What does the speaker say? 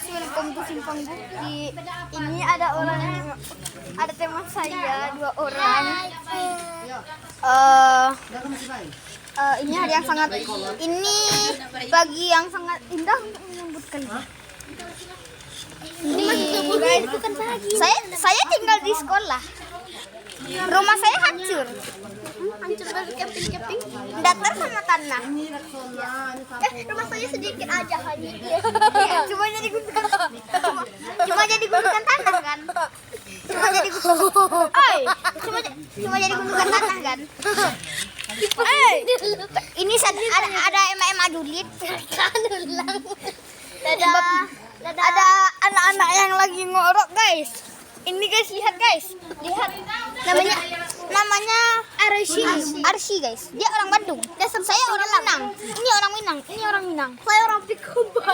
guys, welcome to Simpang Bukti. Ini ada teman saya 2 orang. Ini hari yang sangat pagi yang sangat indah untuk menyambut kalian. Saya tinggal di sekolah. Rumah saya hancur. Hancur dari camping. Datar sama tanah. Rumah saya sedikit aja hanya. Cuma jadi gundukan tanah kan? Cuma jadi gundukan tanah kan? Ini ada emak-emak julid. Ada anak-anak yang lagi ngorok guys. Ini guys, lihat guys. Lihat. Namanya Arsi guys. Dia orang Bandung. Saya orang Minang. Ini orang Minang. Saya orang Pikuba.